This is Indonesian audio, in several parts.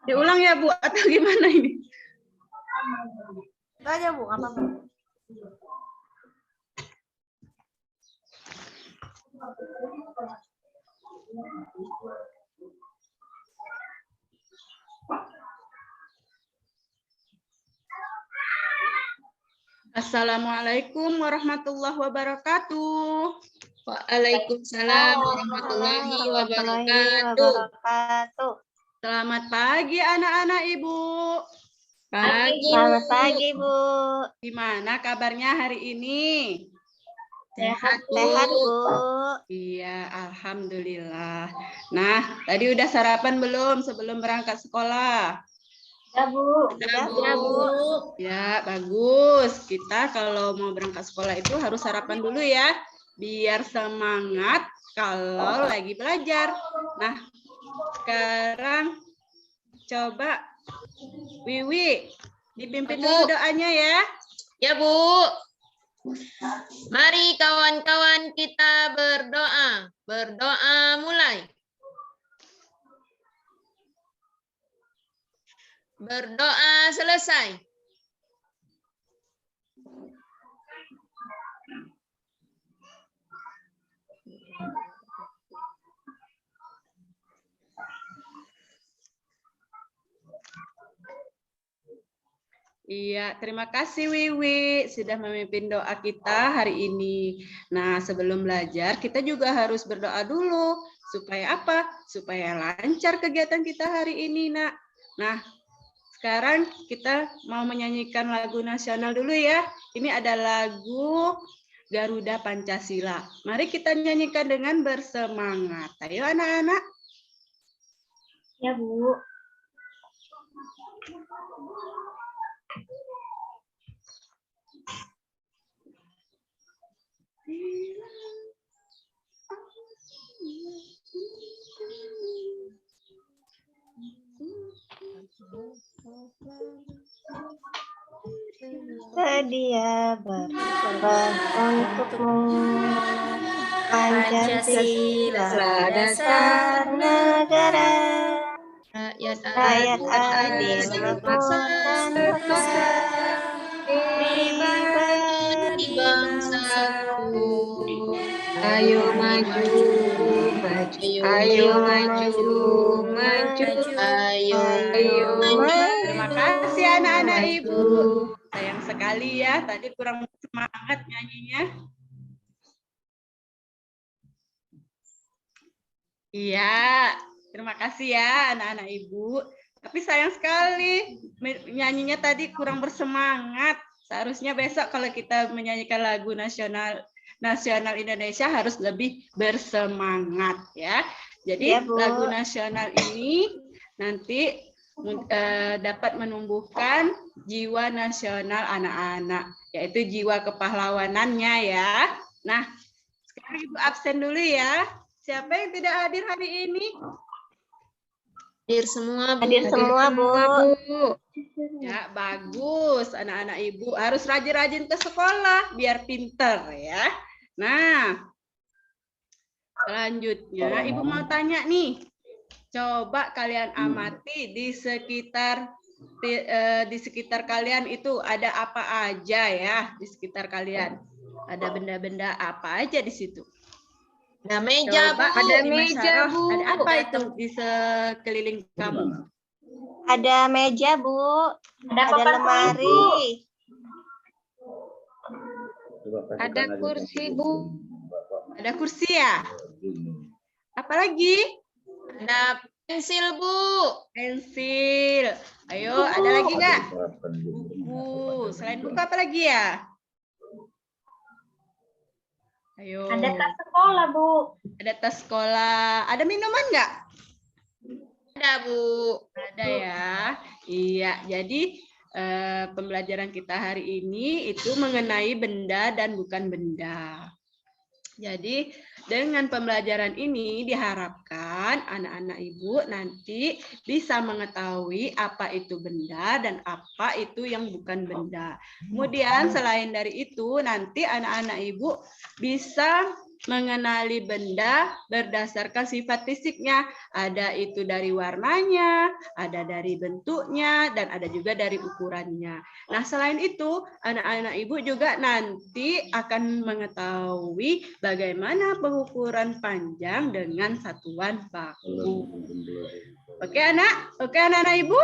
Diulang ya Bu atau gimana ini? Itu aja Bu, apa Bu? Assalamualaikum warahmatullahi wabarakatuh. Waalaikumsalam warahmatullahi wabarakatuh. Selamat pagi anak-anak Ibu. Pagi. Selamat pagi Bu. Gimana kabarnya hari ini? Sehat, Bu. Sehat Bu. Iya, alhamdulillah. Nah, tadi udah sarapan belum sebelum berangkat sekolah? Ya Bu. Ya, Bu. Ya, bagus. Kita kalau mau berangkat sekolah itu harus sarapan dulu ya, biar semangat kalau lagi belajar. Nah, sekarang coba Wiwi dipimpin dulu doanya ya. Ya, Bu. Mari kawan-kawan kita berdoa. Berdoa mulai. Berdoa selesai. Iya, terima kasih Wiwi sudah memimpin doa kita hari ini. Nah, sebelum belajar kita juga harus berdoa dulu. Supaya apa? Supaya lancar kegiatan kita hari ini, Nak. Nah, sekarang kita mau menyanyikan lagu nasional dulu ya. Ini ada lagu Garuda Pancasila. Mari kita nyanyikan dengan bersemangat. Ayo anak-anak. Ya Bu. Sedia berkorban untukmu, Pancasila dasar negara, rakyat adil makmur dan berkuasa, pribadi bangsaku. Ayo maju, maju, ayo maju, maju, ayo maju. Terima kasih anak-anak Ibu. Sayang sekali ya, tadi kurang semangat nyanyinya. Iya, terima kasih ya anak-anak Ibu. Tapi sayang sekali nyanyinya tadi kurang bersemangat. Seharusnya besok kalau kita menyanyikan lagu nasional Indonesia harus lebih bersemangat ya. Jadi Ya, Bu. lagu nasional ini nanti dapat menumbuhkan jiwa nasional anak-anak, yaitu jiwa kepahlawanannya ya. Nah, sekarang Ibu absen dulu ya. Siapa yang tidak hadir hari ini? Hadir semua, Bu. Hadir semua, Bu. Ya, bagus. Anak-anak Ibu harus rajin-rajin ke sekolah biar pinter ya. Nah, selanjutnya Ibu mau tanya nih. Coba kalian amati di sekitar kalian itu ada apa aja ya di sekitar kalian. Ada benda-benda apa aja di situ? Ada meja, Bu. Ada meja, Bu. Ada apa itu di sekeliling kamu? Ada meja, Bu. Ada lemari. Ada kursi, Bu. Ada kursi ya? Apalagi? Ada pensil, Bu. Pensil. Ayo, ada lagi nggak? Buku. Selain buku apa lagi ya? Ayo. Ada tas sekolah, Bu. Ada tas sekolah. Ada minuman nggak? Ada, Bu. Ada ya. Iya, jadi pembelajaran kita hari ini itu mengenai benda dan bukan benda. Jadi dengan pembelajaran ini diharapkan anak-anak Ibu nanti bisa mengetahui apa itu benda dan apa itu yang bukan benda. Kemudian selain dari itu nanti anak-anak Ibu bisa mengenali benda berdasarkan sifat fisiknya. Ada itu dari warnanya, ada dari bentuknya, dan ada juga dari ukurannya. Nah, selain itu, anak-anak ibu juga nanti akan mengetahui bagaimana pengukuran panjang dengan satuan baku. Oke, anak? Oke, anak-anak ibu?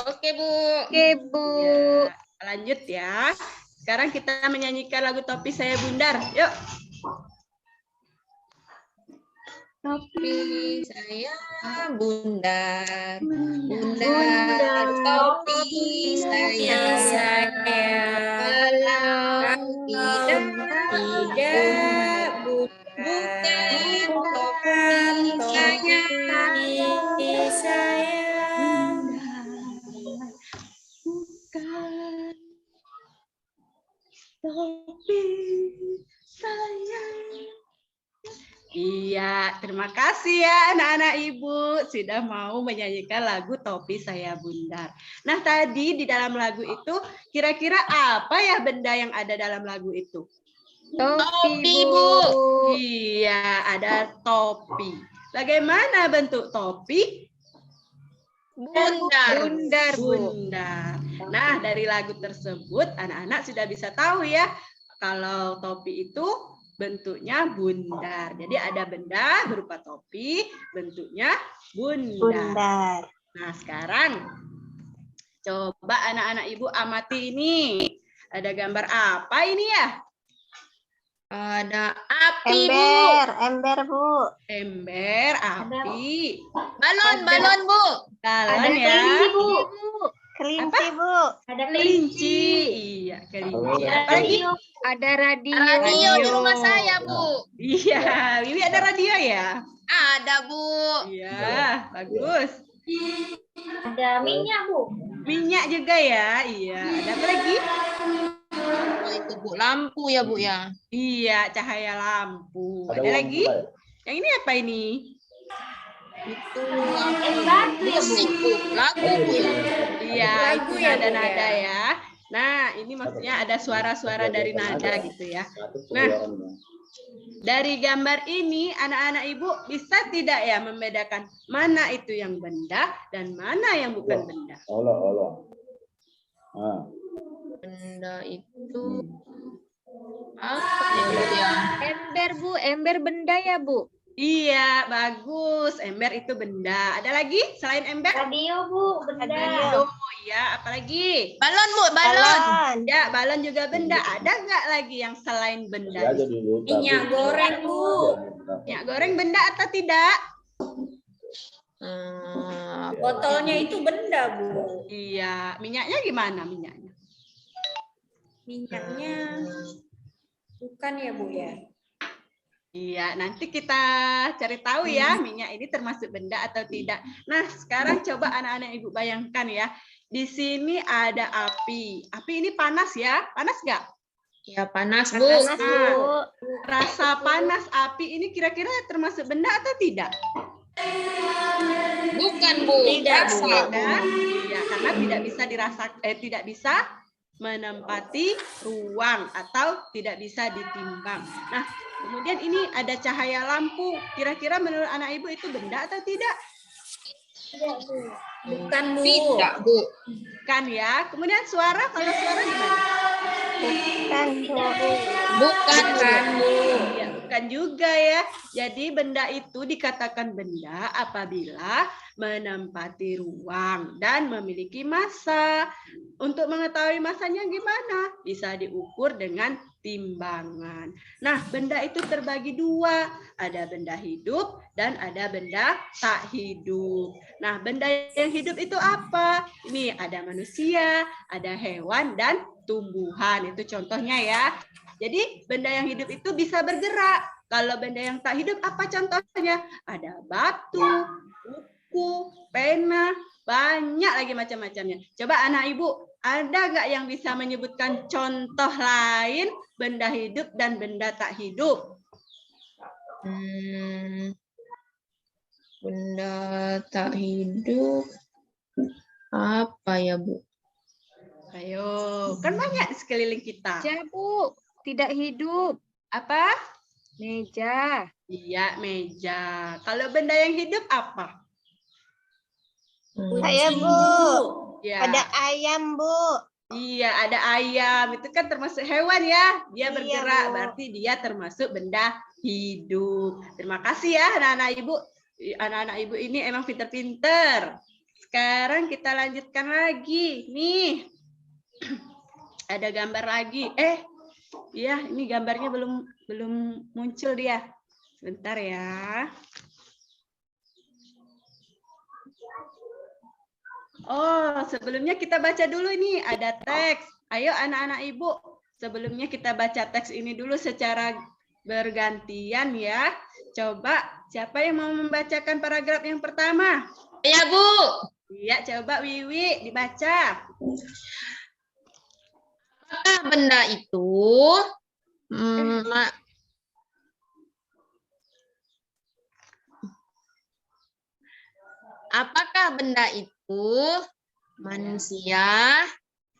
Oke, Bu. Oke, Bu. Ya, lanjut ya. Sekarang kita menyanyikan lagu Topi Saya Bundar. Yuk. Topi saya bundar, bundar topi saya, kalau tidak bukan topi saya, Bukan topi saya. Iya, terima kasih ya anak-anak ibu sudah mau menyanyikan lagu Topi Saya Bundar. Nah, tadi di dalam lagu itu kira-kira apa ya benda yang ada dalam lagu itu? Topi, Bu. Iya, ada topi. Bagaimana bentuk topi? Bundar. Bundar. Nah, dari lagu tersebut anak-anak sudah bisa tahu ya kalau topi itu bentuknya bundar. Jadi ada benda berupa topi, bentuknya bundar. Nah, sekarang coba anak-anak ibu amati ini. Ada gambar apa ini ya? Ada api, Bu. Ember, Bu. Ember, api. Balon, Bu. Galon ya. Kelinci, Bu. Kelinci. Iya, kelinci. Apalagi? Ada radio. Radio di rumah saya, Bu. Iya, Wiwi ada radio ya? Ada, Bu. Iya, bagus. Ada minyak, Bu. Minyak juga ya? Iya. Ada apa lagi? Oh, itu, Bu. Lampu ya, Bu ya. Iya, cahaya lampu. Ada lagi? Yang ini apa ini? Itu musik, Bu. Lagu, Bu ya. Iya, itu nada-nada ya. Nah, ini maksudnya ada suara-suara dari nada gitu ya. Nah, dari gambar ini anak-anak ibu bisa tidak ya membedakan mana itu yang benda dan mana yang bukan benda? Benda itu apa ya, Bu ya? Ember, Bu. Ember benda ya, Bu. Iya, bagus. Ember itu benda. Ada lagi selain ember? Radio, Bu. Radio. Ya, apalagi? Balon, Bu. Balon. Ya, balon juga benda. Ada nggak lagi yang selain benda? Minyak goreng, Bu. Minyak goreng benda atau tidak? Botolnya itu benda, Bu. Iya, minyaknya gimana minyaknya? Minyaknya bukan ya, Bu ya. Iya, nanti kita cari tahu ya minyak ini termasuk benda atau tidak. Nah, sekarang coba anak-anak ibu bayangkan ya. Di sini ada api. Api ini panas ya? Panas nggak? Ya, panas, Bu. Panas, Bu. Rasa panas api ini kira-kira termasuk benda atau tidak? Bukan, Bu. Tidak, Bu. Rasa. Kan? Iya, karena tidak bisa menempati ruang atau tidak bisa ditimbang. Nah, kemudian ini ada cahaya lampu. Kira-kira menurut anak ibu itu benda atau tidak? Bukan, Bu. Tidak, Bu. Bukan ya. Kemudian suara, kalau suara gimana? Bukan, Bu. Bukan, Bu. Ya, bukan juga ya. Jadi benda itu dikatakan benda apabila menempati ruang dan memiliki massa. Untuk mengetahui massanya gimana? Bisa diukur dengan timbangan. Nah, benda itu terbagi dua. Ada benda hidup dan ada benda tak hidup. Nah, benda yang hidup itu apa? Ini ada manusia, ada hewan, dan tumbuhan. Itu contohnya ya. Jadi, benda yang hidup itu bisa bergerak. Kalau benda yang tak hidup, apa contohnya? Ada batu, buku, pena, banyak lagi macam-macamnya. Coba anak ibu, ada nggak yang bisa menyebutkan contoh lain benda hidup dan benda tak hidup? Benda tak hidup. Apa ya, Bu? Ayo, kan banyak di sekeliling kita. Ya, Bu. Tidak hidup. Apa? Meja. Iya, meja. Kalau benda yang hidup apa? Saya, Bu. Ya. Ada ayam, Bu. Iya, ada ayam. Itu kan termasuk hewan ya. Dia Iya, bergerak, Bu. berarti dia termasuk benda hidup. Terima kasih ya anak-anak Ibu. Anak-anak Ibu ini emang pinter-pinter. Sekarang kita lanjutkan lagi. Nih. Ada gambar lagi. Ya, ini gambarnya belum muncul dia. Sebentar ya. Oh, sebelumnya kita baca dulu ini ada teks. Ayo anak-anak Ibu, sebelumnya kita baca teks ini dulu secara bergantian ya. Coba siapa yang mau membacakan paragraf yang pertama? Ya, Bu. Iya, coba Wiwi dibaca. Apakah benda itu apakah benda itu manusia,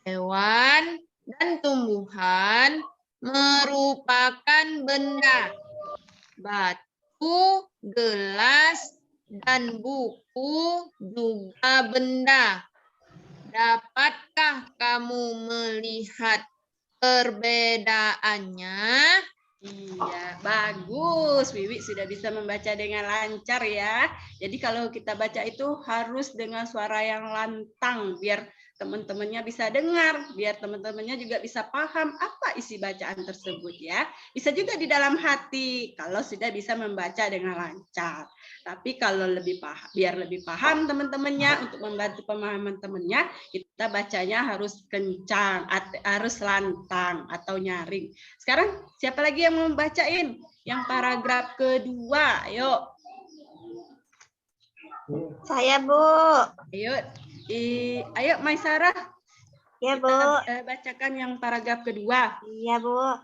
hewan, dan tumbuhan merupakan benda? Batu, gelas, dan buku juga benda. Dapatkah kamu melihat perbedaannya? Iya, bagus. Wiwi sudah bisa membaca dengan lancar ya. Jadi kalau kita baca itu harus dengan suara yang lantang biar teman-temannya bisa dengar, biar teman-temannya juga bisa paham apa isi bacaan tersebut ya. Bisa juga di dalam hati kalau sudah bisa membaca dengan lancar. Tapi kalau biar lebih paham teman-temannya, untuk membantu pemahaman temannya, kita bacanya harus kencang, harus lantang atau nyaring. Sekarang siapa lagi yang mau bacain yang paragraf kedua? Ayo. Saya, Bu. Ayo Maisarah. Ya, Bu. Kita bacakan yang paragraf kedua. Iya, Bu.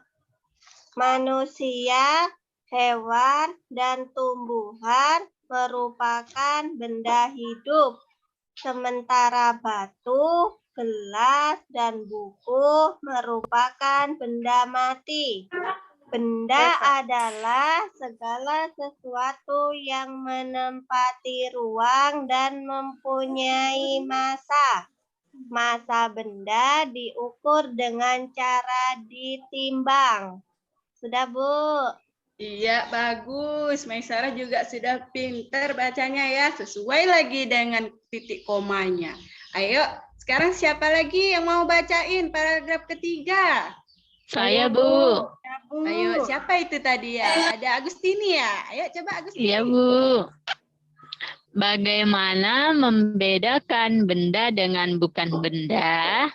Manusia, hewan, dan tumbuhan merupakan benda hidup. Sementara batu, gelas, dan buku merupakan benda mati. Benda adalah segala sesuatu yang menempati ruang dan mempunyai massa. Massa benda diukur dengan cara ditimbang. Sudah, Bu? Iya, bagus. Maisarah juga sudah pintar bacanya ya. Sesuai lagi dengan titik komanya. Ayo, sekarang siapa lagi yang mau bacain paragraf ketiga? Saya, Bu. Ayo, siapa itu tadi ya? Ada Agustini ya? Ayo coba Agustini. Iya, Bu. Bagaimana membedakan benda dengan bukan benda?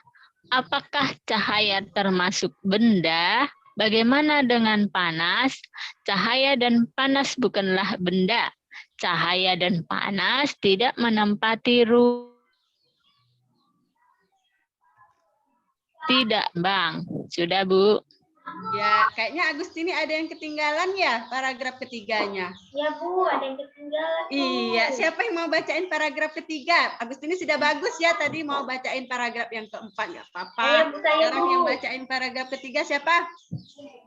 Apakah cahaya termasuk benda? Bagaimana dengan panas? Cahaya dan panas bukanlah benda. Cahaya dan panas tidak menempati ruang. Tidak, Bang. Sudah, Bu. Ya, kayaknya Agustini ada yang ketinggalan ya paragraf ketiganya. Ya, Bu, ada yang ketinggalan. Iya, siapa yang mau bacain paragraf ketiga? Agustini sudah bagus ya tadi mau bacain paragraf yang keempat, nggak apa-apa. Sekarang yang bacain paragraf ketiga siapa?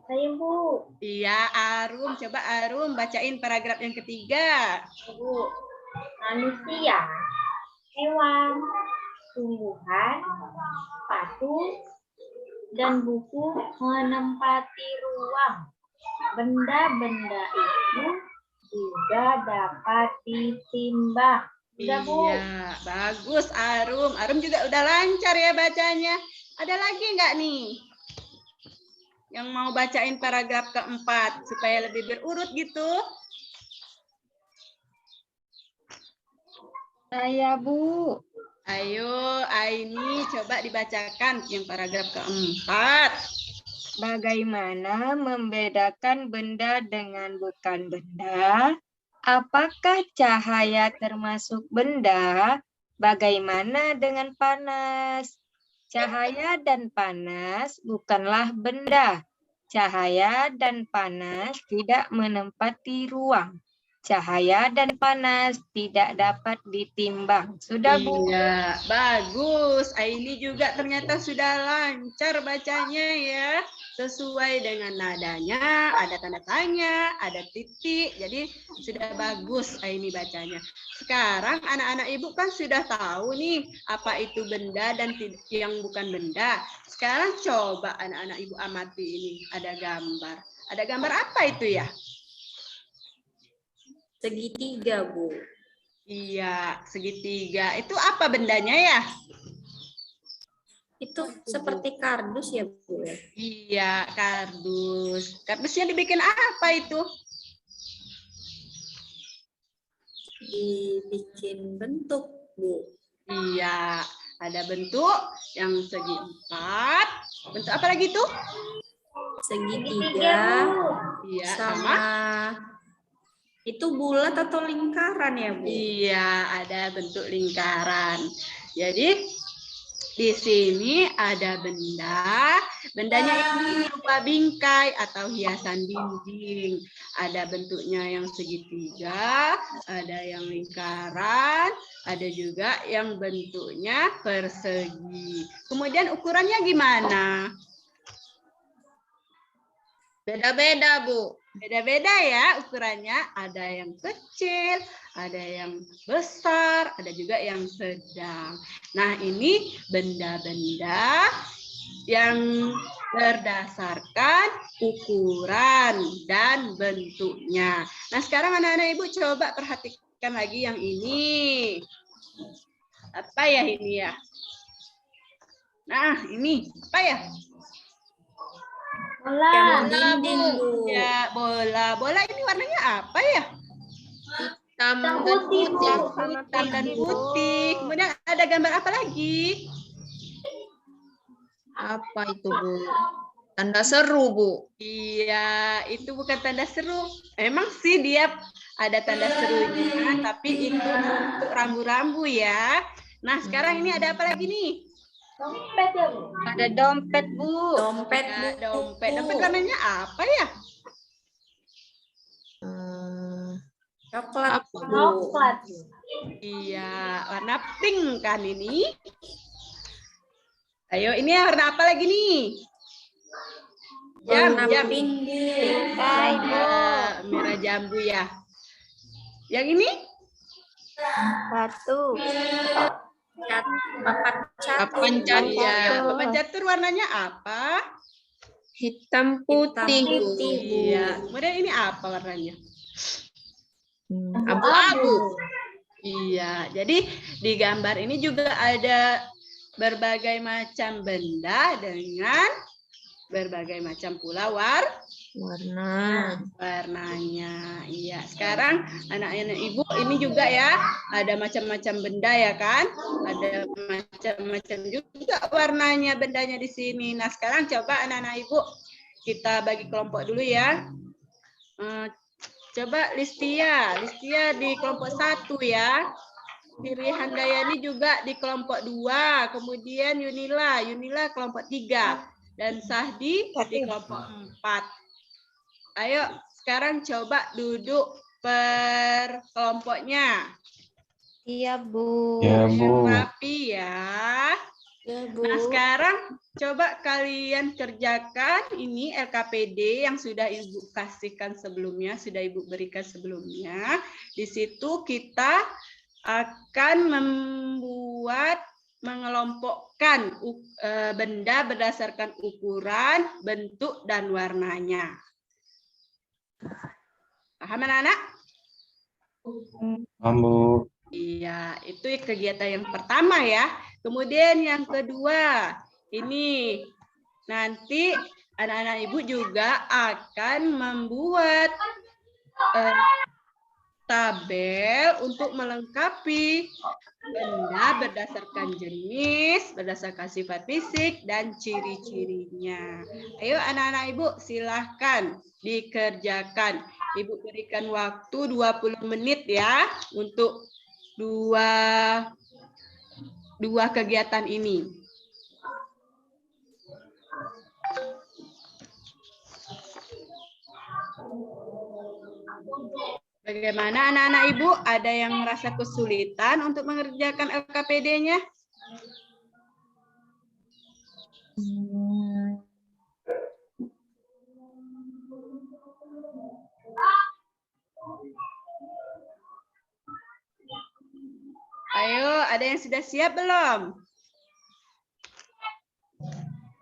Saya, Bu. Iya, Arum. Coba Arum bacain paragraf yang ketiga. Bu, manusia, hewan, tumbuhan, batu, dan buku menempati ruang. Benda-benda itu juga dapat ditimbang. Sudah, Bu? Iya, bagus Arum. Arum juga udah lancar ya bacanya. Ada lagi nggak nih yang mau bacain paragraf keempat supaya lebih berurut gitu? Saya, Bu. Ayo, Aini coba dibacakan yang paragraf keempat. Bagaimana membedakan benda dengan bukan benda? Apakah cahaya termasuk benda? Bagaimana dengan panas? Cahaya dan panas bukanlah benda. Cahaya dan panas tidak menempati ruang. Cahaya dan panas tidak dapat ditimbang. Sudah, Bu? Iya, bagus. Aini juga ternyata sudah lancar bacanya ya. sesuai dengan nadanya, ada tanda tanya, ada titik, jadi sudah bagus ini bacanya. Sekarang anak-anak ibu kan sudah tahu nih apa itu benda dan yang bukan benda. Sekarang coba anak-anak ibu amati ini, ada gambar. Ada gambar apa itu ya? Segitiga, Bu. Iya, segitiga. Itu apa bendanya ya? Itu seperti kardus ya, Bu? Iya, kardus. Kardusnya dibikin apa itu? Dibikin bentuk, Bu. Iya, ada bentuk yang segi empat. Bentuk apa lagi tuh? Segitiga. Iya, Sama itu bulat atau lingkaran ya, Bu? Iya, ada bentuk lingkaran. Jadi di sini ada benda. Bendanya ini berupa bingkai atau hiasan dinding. Ada bentuknya yang segitiga, ada yang lingkaran, ada juga yang bentuknya persegi. Kemudian ukurannya gimana? Beda-beda, Bu. Beda-beda ya ukurannya, ada yang kecil, ada yang besar, ada juga yang sedang. Nah, ini benda-benda yang berdasarkan ukuran dan bentuknya. Nah, sekarang anak-anak ibu coba perhatikan lagi yang ini. Apa ya ini ya? Nah, ini apa ya? Yang dinding, Bu. Ya, bola. Bola ini warnanya apa ya? Hitam dan putih. Hitam dan putih. Kemudian ada gambar apa lagi? Apa itu, Bu? Tanda seru, Bu. Iya, itu bukan tanda seru. Emang sih dia ada tanda serunya, tapi itu untuk rambu-rambu ya. Nah, sekarang ini ada apa lagi nih? Dompet ya, Bu? Ada dompet, Bu. Dompet, Bu. Ya, dompet. Dompet warnanya apa ya? Coklat, Apa, Bu. Coklat. Iya, warna pink kan ini. Ayo, ini warna apa lagi nih? Warna Jam. pink, Bu. Merah jambu ya. Yang ini? Batu. Papan catur. Papan catur. Iya, papan catur warnanya apa? Hitam putih, Bu. Iya. Kemudian ini apa warnanya? Abu-abu. Iya. Jadi di gambar ini juga ada berbagai macam benda dengan berbagai macam pula warnanya. Iya. Sekarang anak-anak ibu ini juga ya ada macam-macam benda ya kan? Ada macam-macam juga warnanya bendanya di sini. Nah, sekarang coba anak-anak ibu kita bagi kelompok dulu ya. Coba Listia di kelompok 1 ya. Siri Handayani juga di kelompok 2. Kemudian Yunila kelompok 3. Dan Sahdi di kelompok 4. Ayo sekarang coba duduk per kelompoknya. Iya, Bu. Ya, Bu. Rapi ya. Ya, Bu. Nah, sekarang coba kalian kerjakan ini LKPD yang sudah Ibu kasihkan sebelumnya, sudah Ibu berikan sebelumnya. Di situ kita akan mengelompokkan benda berdasarkan ukuran, bentuk, dan warnanya. Paham anak-anak? Paham, Bu. Iya, itu kegiatan yang pertama ya. Kemudian yang kedua, ini nanti anak-anak ibu juga akan membuat tabel untuk melengkapi benda berdasarkan jenis, berdasarkan sifat fisik, dan ciri-cirinya. Ayo anak-anak ibu silahkan dikerjakan. Ibu berikan waktu 20 menit ya untuk dua kegiatan ini. Bagaimana anak-anak ibu? Ada yang merasa kesulitan untuk mengerjakan LKPD-nya? ada yang sudah siap belum?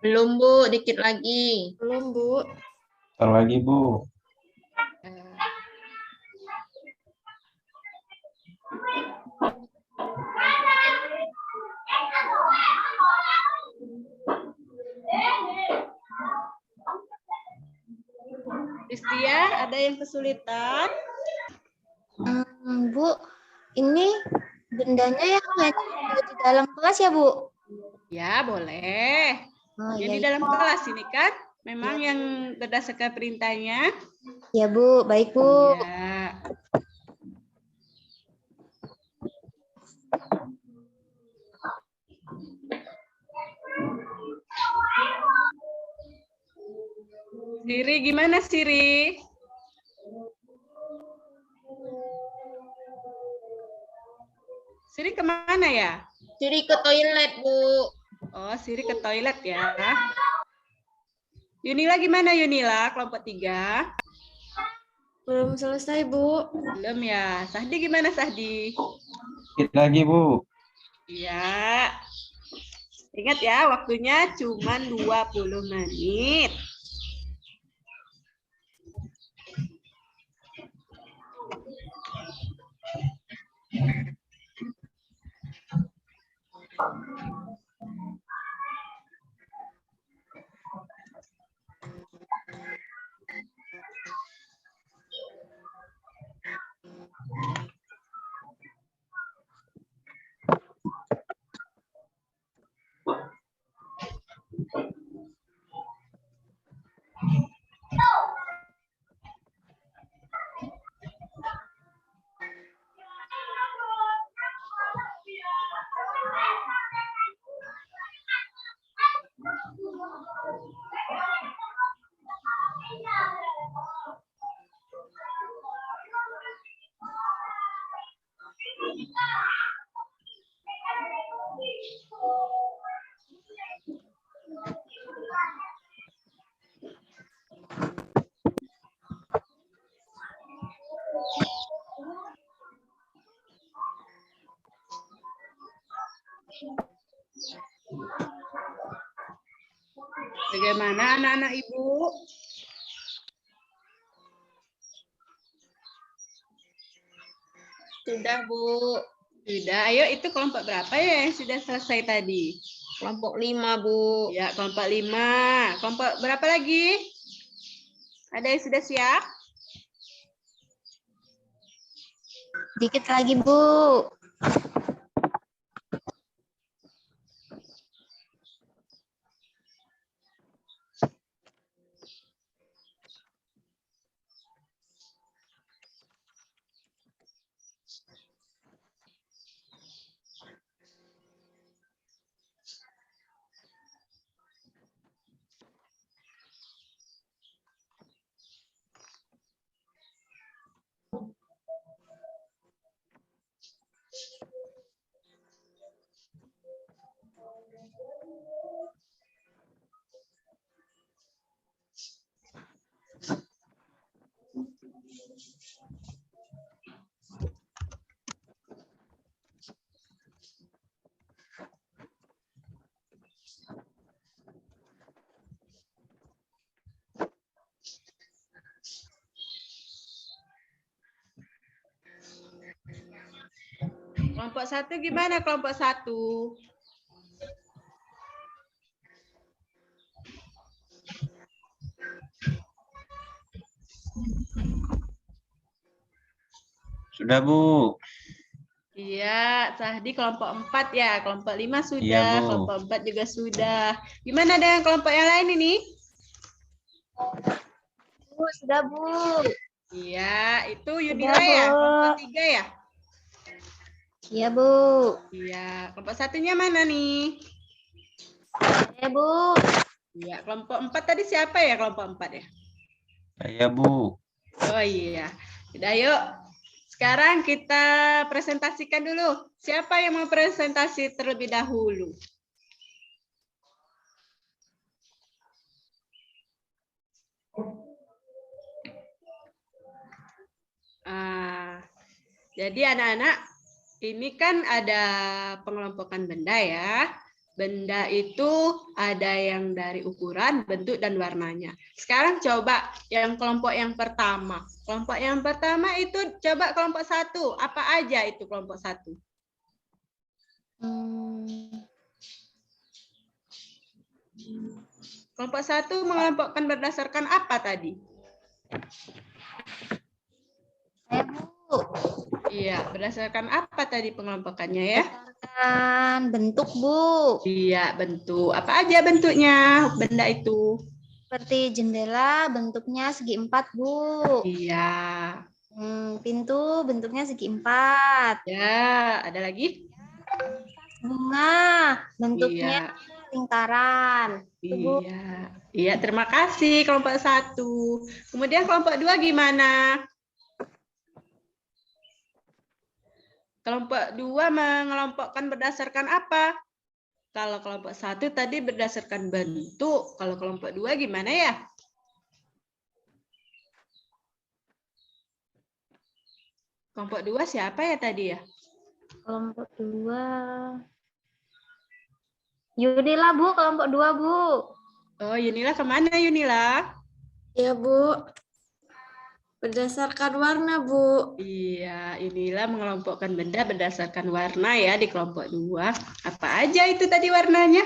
Belum, Bu. Dikit lagi. Belum, Bu. Bentar lagi, Bu. Kristia, ada yang kesulitan? Bu, ini bendanya yang hanya di dalam kelas ya, Bu? Ya, boleh. Oh, Yang di iya, dalam kelas ini kan memang yang berdasarkan perintahnya. ya, Bu. Baik, Bu. Ya. Siri, gimana Siri? Siri kemana ya? Siri ke toilet, Bu. Oh, Siri ke toilet ya. Yunila gimana Yunila? Kelompok 3? Belum selesai, Bu. Belum ya. Sahdi gimana Sahdi? Dikit lagi, Bu. Ya. Ingat ya, waktunya cuma 20 menit. Bagaimana anak-anak Ibu? Sudah, Bu. Sudah, ayo itu kelompok berapa ya yang sudah selesai tadi? Kelompok 5, Bu. Ya, kelompok 5. Kelompok berapa lagi? Ada yang sudah siap? Dikit lagi, Bu. Kelompok 1 gimana kelompok 1? Sudah, Bu. Iya, Sahdi kelompok 4 ya. Kelompok 5 Iya, sudah, Bu. kelompok 4 juga sudah. Gimana dengan kelompok yang lain ini? Bu, sudah, Bu. Iya, itu Yunila Sudah, ya, Bu. kelompok 3 ya? Iya, Bu. Iya, kelompok satunya mana nih? Iya, Bu. Iya, kelompok 4 tadi siapa ya kelompok 4 ya? Saya, Bu. Oh iya. Udah yuk. Sekarang kita presentasikan dulu. Siapa yang mau presentasi terlebih dahulu? Jadi anak-anak ini kan ada pengelompokan benda ya. Benda itu ada yang dari ukuran, bentuk, dan warnanya. Sekarang coba yang kelompok yang pertama. Kelompok yang pertama itu coba kelompok 1. Apa aja itu kelompok 1? Kelompok 1 mengelompokkan berdasarkan apa tadi? Bu. Iya, berdasarkan apa tadi pengelompokannya ya? Berdasarkan bentuk, Bu. Iya, bentuk. Apa aja bentuknya benda itu? Seperti jendela, bentuknya segi 4, Bu. Iya. Pintu, bentuknya segi 4. Ya, ada lagi? Bunga, bentuknya lingkaran. Bu. Iya. Iya, terima kasih kelompok 1. Kemudian kelompok 2 gimana? Kelompok 2 mengelompokkan berdasarkan apa? Kalau kelompok 1 tadi berdasarkan bentuk. Kalau kelompok 2 gimana ya? Kelompok 2 siapa ya tadi ya? Kelompok 2. Yunila, Bu, kelompok 2, Bu. Oh, Yunila kemana Yunila? Ya, Bu. Berdasarkan warna, Bu. Iya, inilah mengelompokkan benda berdasarkan warna ya di kelompok 2. Apa aja itu tadi warnanya?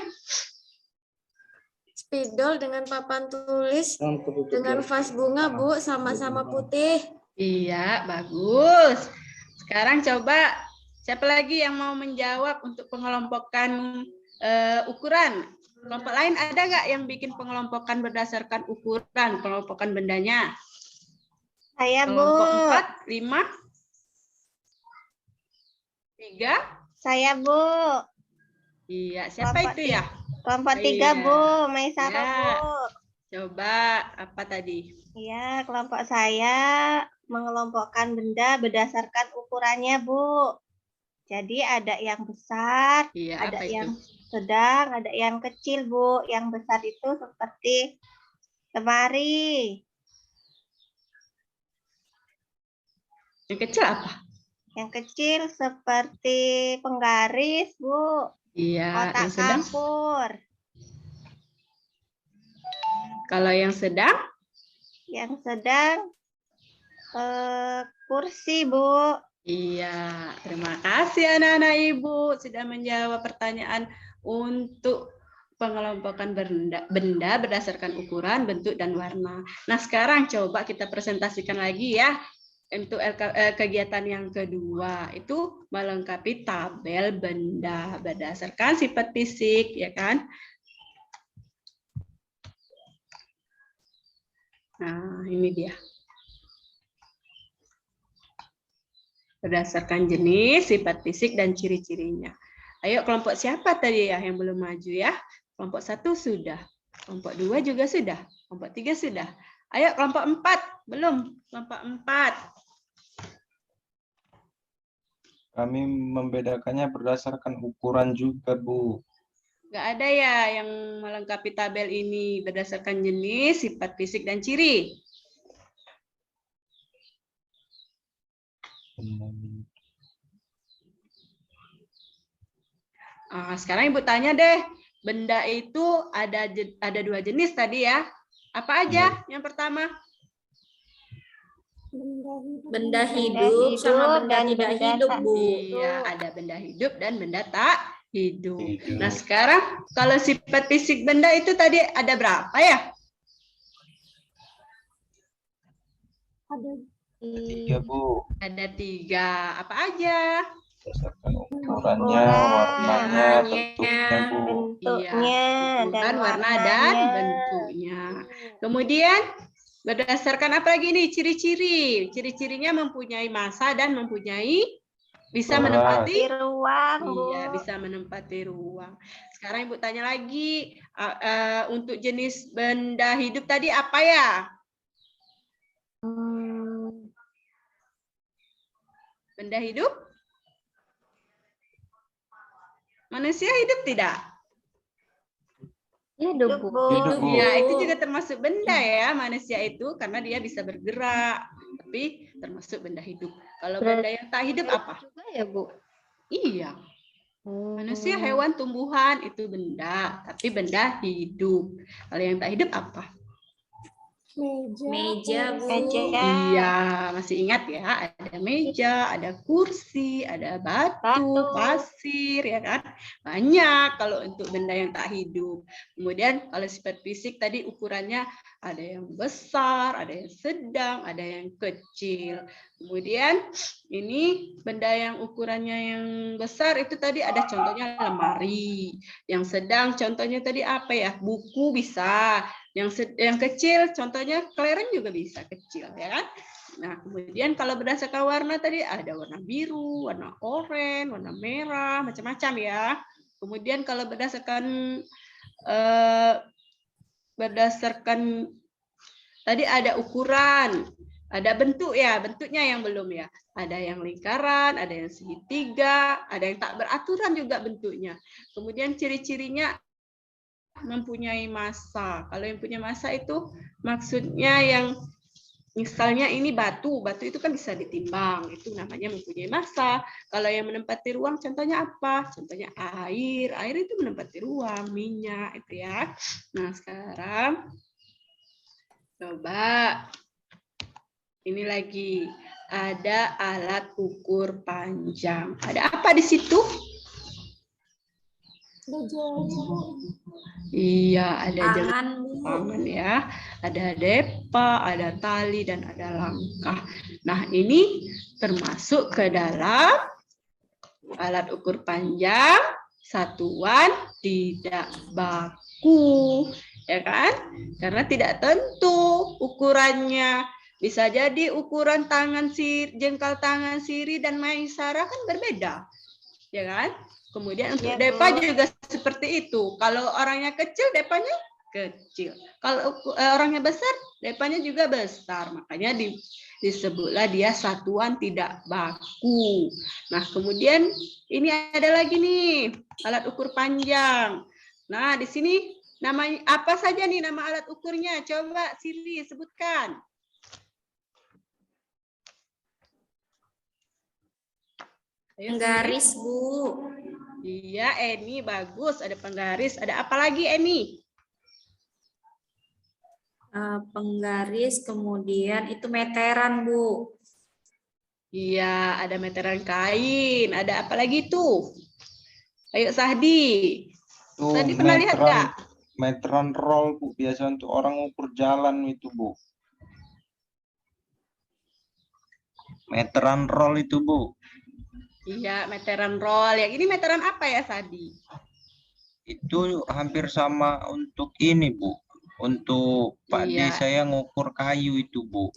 Spidol dengan papan tulis dengan vas bunga, Bu, sama-sama putih. Iya, bagus. Sekarang coba siapa lagi yang mau menjawab untuk pengelompokan ukuran? Kelompok lain ada nggak yang bikin pengelompokan berdasarkan ukuran, pengelompokan bendanya? Saya, Bu. Kelompok 4, 5, 3. Saya, Bu. Iya, siapa Kelompok itu ya? Kelompok 3, Iya. Bu. Maisaro, Ya. Bu. Coba apa tadi? Iya, kelompok saya mengelompokkan benda berdasarkan ukurannya, Bu. Jadi ada yang besar, Iya, ada apa itu? yang sedang, ada yang kecil, Bu. Yang besar itu seperti lemari. Yang kecil apa? Yang kecil seperti penggaris, Bu. Iya, Kotak yang sedang. kapur. Kalau yang sedang? Yang sedang kursi, Bu. Iya, terima kasih anak-anak Ibu sudah menjawab pertanyaan untuk pengelompokan benda berdasarkan ukuran, bentuk, dan warna. Nah, sekarang coba kita presentasikan lagi ya. Untuk kegiatan yang kedua itu melengkapi tabel benda berdasarkan sifat fisik, ya kan? Nah, ini dia. Berdasarkan jenis, sifat fisik, dan ciri-cirinya. Ayo, kelompok siapa tadi ya yang belum maju ya? Kelompok 1 sudah. Kelompok 2 juga sudah. Kelompok 3 sudah. Ayo, kelompok 4. Belum. Kelompok 4. Kami membedakannya berdasarkan ukuran juga, Bu. Nggak ada ya yang melengkapi tabel ini berdasarkan jenis, sifat fisik, dan ciri. Sekarang Ibu tanya deh, benda itu ada 2 jenis tadi ya. Apa aja? Yang pertama? Benda hidup sama benda tidak hidup, Bu. Iya, ada benda hidup dan benda tak hidup. Nah, sekarang kalau sifat fisik benda itu tadi ada berapa ya? Ada 3, Bu. Ada 3. Apa aja? Berdasarkan ukurannya, warnanya, bentuknya, Bu. bentuknya dan Ukuran, warna, dan warnanya. bentuknya. Kemudian berdasarkan apa lagi nih? Ciri-ciri. Ciri-cirinya mempunyai massa dan mempunyai bisa Berat. menempati Di ruang, Bu. Iya, bisa menempati ruang. Sekarang Ibu tanya lagi, untuk jenis benda hidup tadi apa ya? Benda hidup? Manusia hidup tidak? Hidup, Bu. Hidup, Bu. Ya, itu juga termasuk benda ya, manusia itu karena dia bisa bergerak, tapi termasuk benda hidup. Kalau benda yang tak hidup apa? Juga ya, Bu. Iya. Manusia, hewan, tumbuhan itu benda, tapi benda hidup. Kalau yang tak hidup apa? Meja, Bu. Iya, masih ingat ya? Ada meja, ada kursi, ada batu, pasir, ya kan? Banyak kalau untuk benda yang tak hidup. Kemudian kalau sifat fisik tadi ukurannya ada yang besar, ada yang sedang, ada yang kecil. Kemudian ini benda yang ukurannya yang besar itu tadi ada contohnya lemari. Yang sedang contohnya tadi apa ya? Buku bisa. Yang kecil contohnya kelereng juga bisa kecil, ya kan? Nah, kemudian kalau berdasarkan warna tadi ada warna biru, warna oranye, warna merah, macam-macam ya. Kemudian kalau berdasarkan tadi ada ukuran, ada bentuk ya, bentuknya yang belum ya. Ada yang lingkaran, ada yang segitiga, ada yang tak beraturan juga bentuknya. Kemudian ciri-cirinya mempunyai massa. Kalau yang punya massa itu maksudnya yang misalnya ini batu itu kan bisa ditimbang, itu namanya mempunyai massa. Kalau yang menempati ruang contohnya apa? Contohnya air itu menempati ruang, minyak itu ya. Nah, sekarang coba ini lagi ada alat ukur panjang. Ada apa di situ? Iya, ada tangan ya, ada depa, ada tali, dan ada langkah. Nah, ini termasuk ke dalam alat ukur panjang satuan tidak baku, ya kan? Karena tidak tentu ukurannya. Bisa jadi ukuran tangan jengkal tangan Siri dan Maisara kan berbeda, ya kan? Kemudian untuk depa juga seperti itu. Kalau orangnya kecil, depanya kecil. Kalau orangnya besar, depanya juga besar. Makanya disebutlah dia satuan tidak baku. Nah, kemudian ini ada lagi nih, alat ukur panjang. Nah, di sini namanya apa saja nih nama alat ukurnya? Coba Siri sebutkan. Penggaris, Bu. Iya, Eni bagus. Ada penggaris. Ada apa lagi, Eni? Penggaris, kemudian itu meteran, Bu. Iya, ada meteran kain. Ada apa lagi tuh? Ayo, Sahdi. Tuh, Sahdi pernah lihat nggak? Meteran roll, Bu. Biasa untuk orang ukur jalan itu, Bu. Meteran roll itu, Bu. Iya, meteran roll. Yang ini meteran apa ya, Sadi? Itu hampir sama untuk ini, Bu. Untuk Pak D saya ngukur kayu itu, Bu.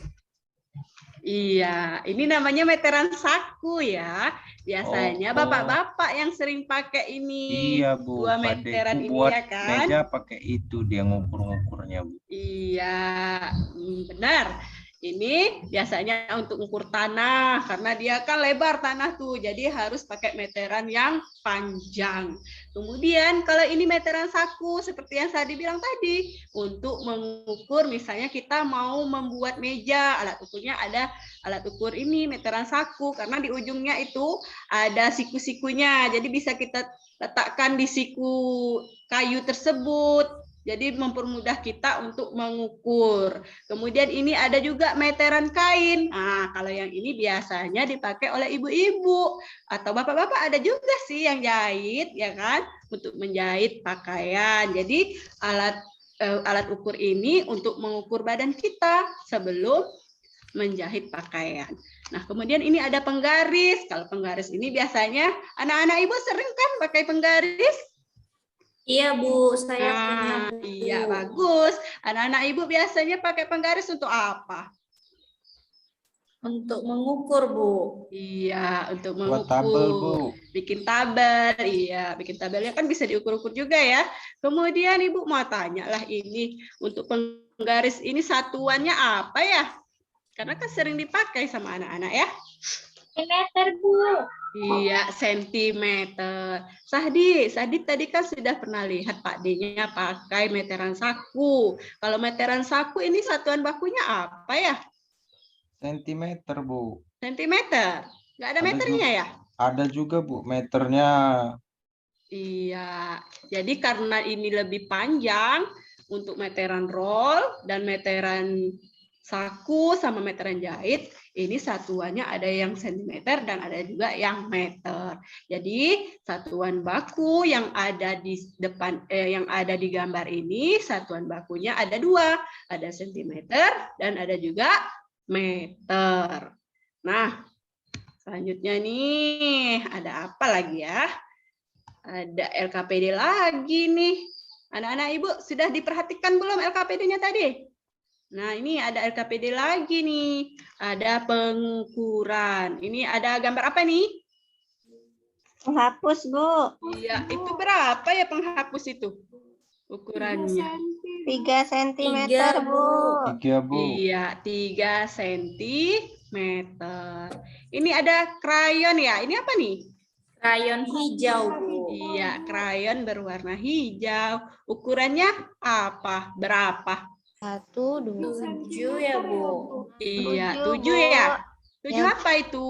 Iya, ini namanya meteran saku ya. Biasanya bapak-bapak yang sering pakai ini. Iya, Bu. Dua meteran ini buat ya kan? meja pakai itu dia ngukur-ngukurnya, Bu. Iya, benar. Ini biasanya untuk ukur tanah karena dia kan lebar tanah tuh, jadi harus pakai meteran yang panjang. Kemudian kalau ini meteran saku seperti yang saya bilang tadi, untuk mengukur misalnya kita mau membuat meja, alat ukurnya ada alat ukur ini meteran saku karena di ujungnya itu ada siku-sikunya, jadi bisa kita letakkan di siku kayu tersebut. Jadi mempermudah kita untuk mengukur. Kemudian ini ada juga meteran kain. Nah, kalau yang ini biasanya dipakai oleh ibu-ibu atau bapak-bapak, ada juga sih yang jahit, ya kan? Untuk menjahit pakaian. Jadi alat ukur ini untuk mengukur badan kita sebelum menjahit pakaian. Nah, kemudian ini ada penggaris. Kalau penggaris ini biasanya anak-anak ibu sering kan pakai penggaris? Iya, Bu, saya punya, Bu. Iya, bagus. Anak-anak ibu biasanya pakai penggaris untuk apa? Untuk mengukur, Bu. Iya, untuk mengukur. Buat tabel, Bu. Bikin tabel, iya. Bikin tabelnya kan bisa diukur-ukur juga ya. Kemudian Ibu mau tanya lah ini, untuk penggaris ini satuannya apa ya? Karena kan sering dipakai sama anak-anak ya. Sentimeter, Bu. Iya, sentimeter. Sahdi tadi kan sudah pernah lihat Pak D-nya pakai meteran saku. Kalau meteran saku ini satuan bakunya apa ya? Sentimeter, Bu. Sentimeter. Nggak ada meternya ya? Ada juga Bu meternya. Iya, jadi karena ini lebih panjang untuk meteran roll dan meteran saku sama meteran jahit, ini satuannya ada yang sentimeter dan ada juga yang meter. Jadi satuan baku yang ada di depan, yang ada di gambar ini, satuan bakunya ada dua, ada sentimeter dan ada juga meter. Nah, selanjutnya nih ada apa lagi ya? Ada LKPD lagi nih. Anak-anak Ibu sudah diperhatikan belum LKPD-nya tadi? Nah, ini ada LKPD lagi nih. Ada pengukuran. Ini ada gambar apa nih? Penghapus, Bu. Iya, itu berapa ya penghapus itu? Ukurannya. 3 cm, Tiga, Bu. 3 Bu. Iya, 3 cm. Ini ada krayon ya. Ini apa nih? Krayon hijau, Bu. Iya, krayon berwarna hijau. Ukurannya apa? Berapa? 1, 2, 7 ya, Bu. Iya, 7 7, Bu. ya. 7 Ya. apa itu?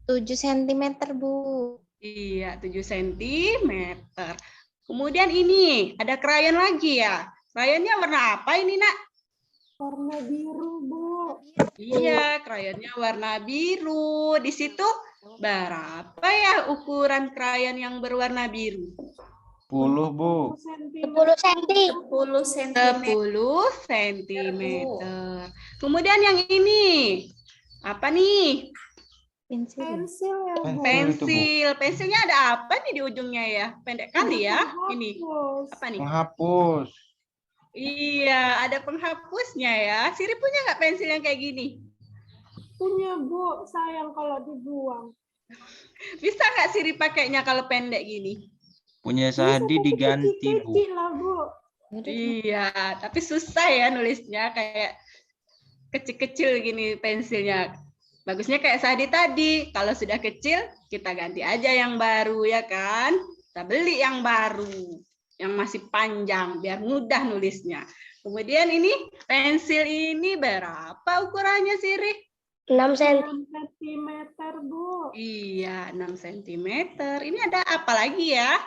7 cm, Bu. Iya, 7 cm. Kemudian ini, ada krayon lagi ya. Krayonnya warna apa ini, Nak? Warna biru, Bu. Iya, krayonnya warna biru. Di situ berapa ya ukuran krayon yang berwarna biru? 10 Bu. 10 cm. 10 cm. 10 cm. Kemudian yang ini, apa nih? Pensil. Pensil ya, Bu. Pensil itu Bu. Pensil. Pensilnya ada apa nih di ujungnya ya? Pendek kali ya ini. Apa nih? Penghapus. Iya, ada penghapusnya ya. Siri punya nggak pensil yang kayak gini? Punya, Bu. Sayang kalau dibuang. Bisa nggak Siri pakainya kalau pendek gini? Punya Sadi diganti Bu. Kecil lah, Bu. Iya, tapi susah ya nulisnya kayak kecil-kecil gini pensilnya. Bagusnya kayak Sadi tadi, kalau sudah kecil kita ganti aja yang baru ya kan? Kita beli yang baru, yang masih panjang biar mudah nulisnya. Kemudian ini pensil ini berapa ukurannya Siri? 6 cm. 6 cm, Bu. Iya, 6 cm. Ini ada apa lagi ya?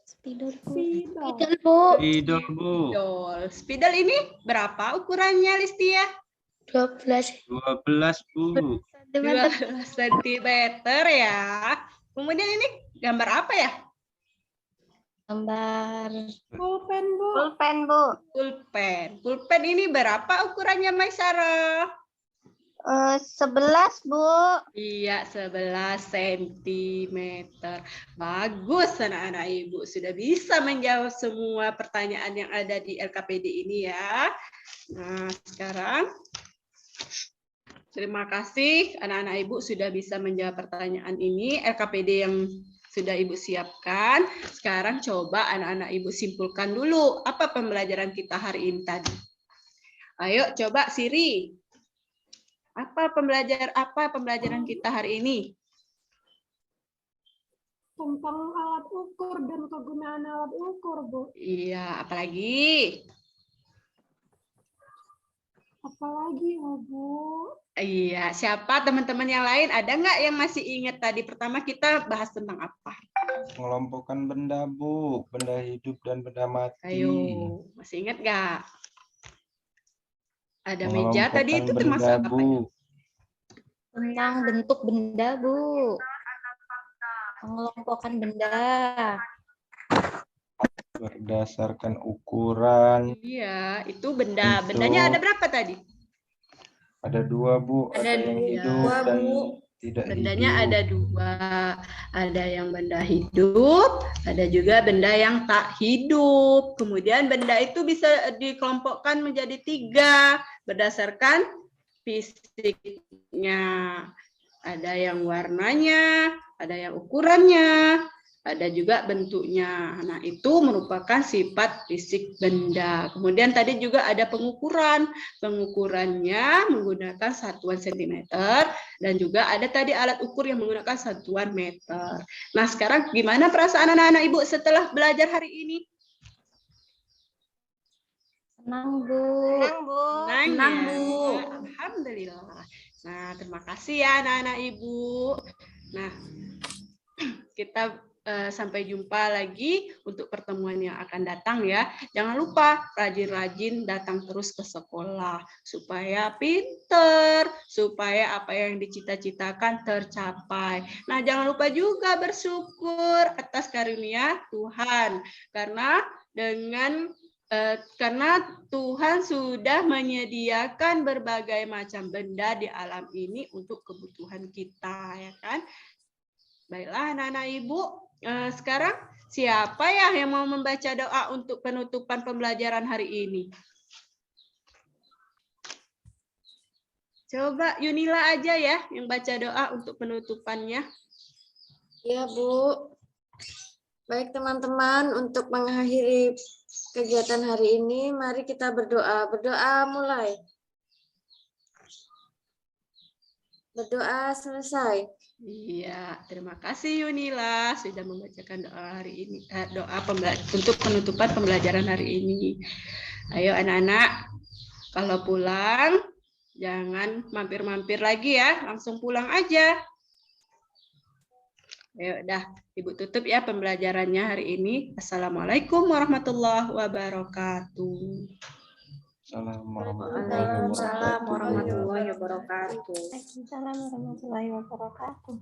Spidol, Bu. Spidol. Spidol, Bu. Spidol Bu. Spidol. Spidol ini berapa ukurannya Listia? 12 12 Bu. cm. 12 cm ya. Kemudian ini gambar apa ya? Gambar Pulpen, Bu. Pulpen, Bu. Pulpen. Pulpen ini berapa ukurannya Maisara? 11, Bu. Iya, 11 cm. Bagus anak-anak Ibu. Sudah bisa menjawab semua pertanyaan yang ada di LKPD ini ya. Nah, sekarang terima kasih anak-anak Ibu sudah bisa menjawab pertanyaan ini. LKPD yang sudah Ibu siapkan. Sekarang coba anak-anak Ibu simpulkan dulu apa pembelajaran kita hari ini tadi. Ayo coba Siri. Apa pembelajaran kita hari ini? Tentang alat ukur dan kegunaan alat ukur, Bu. Iya, apalagi? Apalagi ya, Bu? Iya, siapa teman-teman yang lain? Ada nggak yang masih ingat tadi pertama kita bahas tentang apa? Mengelompokkan benda Bu. Benda hidup dan benda mati. Ayo, masih ingat nggak? Ada meja tadi itu Mengelompokkan termasuk benda apa? Bu. tentang bentuk benda, Bu. Mengelompokkan benda. Berdasarkan ukuran. Iya, itu benda. Bentuk. Bendanya ada berapa tadi? Ada 2 Bu. Ada yang hidup 2, dan Bu. tidak Bendanya hidup. ada 2. Ada yang benda hidup, ada juga benda yang tak hidup. Kemudian benda itu bisa dikelompokkan menjadi 3 berdasarkan fisiknya. Ada yang warnanya, ada yang ukurannya, ada juga bentuknya. Nah, itu merupakan sifat fisik benda. Kemudian tadi juga ada pengukuran. Pengukurannya menggunakan satuan sentimeter dan juga ada tadi alat ukur yang menggunakan satuan meter. Nah, sekarang gimana perasaan anak-anak Ibu setelah belajar hari ini? Senang, Bu. Senang, Bu. Senang, ya? Bu. Alhamdulillah. Nah, terima kasih ya anak-anak Ibu. Nah, kita sampai jumpa lagi untuk pertemuan yang akan datang ya. Jangan lupa rajin-rajin datang terus ke sekolah supaya pinter, supaya apa yang dicita-citakan tercapai. Nah, jangan lupa juga bersyukur atas karunia Tuhan karena Tuhan sudah menyediakan berbagai macam benda di alam ini untuk kebutuhan kita, ya kan? Baiklah, anak-anak Ibu. Sekarang siapa ya yang mau membaca doa untuk penutupan pembelajaran hari ini? Coba Yunila aja ya yang baca doa untuk penutupannya. Ya, Bu. Baik, teman-teman, untuk mengakhiri kegiatan hari ini, mari kita berdoa. Berdoa mulai. Berdoa selesai. Iya, terima kasih Yunila sudah membacakan doa hari ini, doa untuk penutupan pembelajaran hari ini. Ayo anak-anak, kalau pulang jangan mampir-mampir lagi ya, langsung pulang aja. Ayo, dah, Ibu tutup ya pembelajarannya hari ini. Assalamualaikum warahmatullahi wabarakatuh. Waalaikumsalam warahmatullahi wabarakatuh. Waalaikumsalam warahmatullahi wabarakatuh.